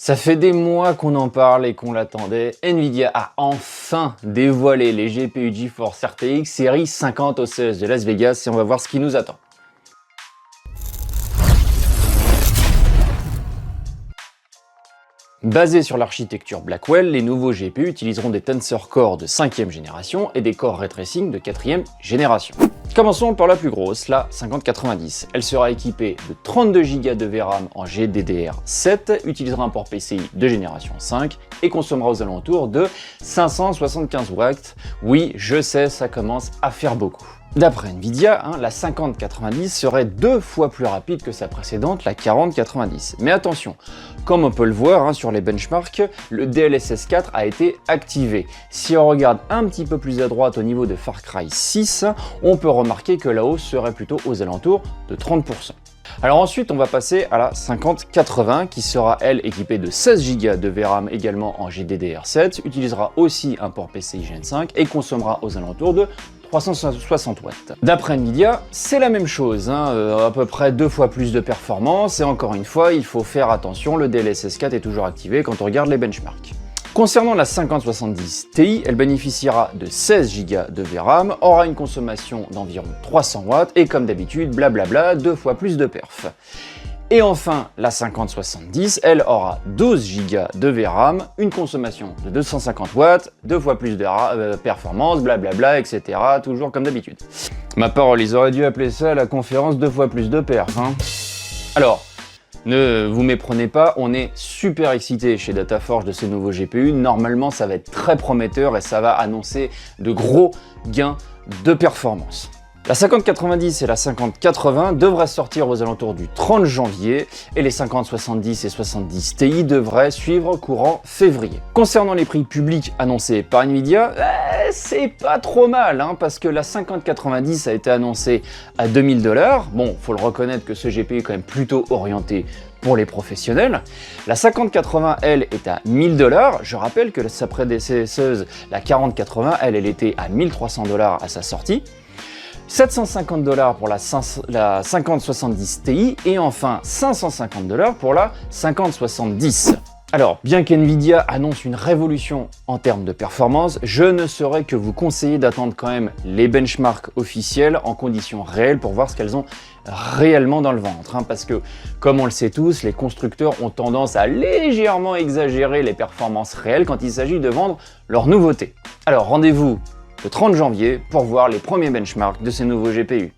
Ça fait des mois qu'on en parle et qu'on l'attendait. Nvidia a enfin dévoilé les GPU GeForce RTX série 50 au CES de Las Vegas et on va voir ce qui nous attend. Basés sur l'architecture Blackwell, les nouveaux GPU utiliseront des Tensor Core de 5e génération et des Core Ray Tracing de 4e génération. Commençons par la plus grosse, la 5090. Elle sera équipée de 32 Go de VRAM en GDDR7, utilisera un port PCI de génération 5 et consommera aux alentours de 575 watts. Oui, je sais, ça commence à faire beaucoup. D'après Nvidia, la 5090 serait 2 fois plus rapide que sa précédente, la 4090. Mais attention, comme on peut le voir sur les benchmarks, le DLSS 4 a été activé. Si on regarde un petit peu plus à droite au niveau de Far Cry 6, on peut remarquer que la hausse serait plutôt aux alentours de 30%. Alors ensuite, on va passer à la 5080 qui sera, elle, équipée de 16 Go de VRAM également en GDDR7, utilisera aussi un port PCI Gen 5 et consommera aux alentours de 360 watts. D'après Nvidia, c'est la même chose, à peu près 2 fois plus de performance, et encore une fois, il faut faire attention, le DLSS 4 est toujours activé quand on regarde les benchmarks. Concernant la 5070 Ti, elle bénéficiera de 16 Go de VRAM, aura une consommation d'environ 300 watts, et comme d'habitude, blablabla, 2 fois plus de perf. Et enfin, la 5070, elle aura 12 Go de VRAM, une consommation de 250 watts, 2 fois plus de performance, blablabla, etc. Toujours comme d'habitude. Ma parole, ils auraient dû appeler ça la conférence 2 fois plus de perf. Alors, ne vous méprenez pas, on est super excité chez Dataforge de ces nouveaux GPU. Normalement, ça va être très prometteur et ça va annoncer de gros gains de performance. La 5090 et la 5080 devraient sortir aux alentours du 30 janvier et les 5070 et 70 Ti devraient suivre courant février. Concernant les prix publics annoncés par Nvidia, c'est pas trop mal parce que la 5090 a été annoncée à 2000 $. Bon, faut le reconnaître que ce GPU est quand même plutôt orienté pour les professionnels. La 5080, elle, est à 1000 $. Je rappelle que sa prédécesseuse, la 4080, elle était à 1300 $ à sa sortie. 750 $ pour la 5070 Ti et enfin 550 $ pour la 5070. Alors, bien qu'Nvidia annonce une révolution en termes de performance, je ne saurais que vous conseiller d'attendre quand même les benchmarks officiels en conditions réelles pour voir ce qu'elles ont réellement dans le ventre. Parce que, comme on le sait tous, les constructeurs ont tendance à légèrement exagérer les performances réelles quand il s'agit de vendre leurs nouveautés. Alors, rendez-vous le 30 janvier pour voir les premiers benchmarks de ces nouveaux GPU.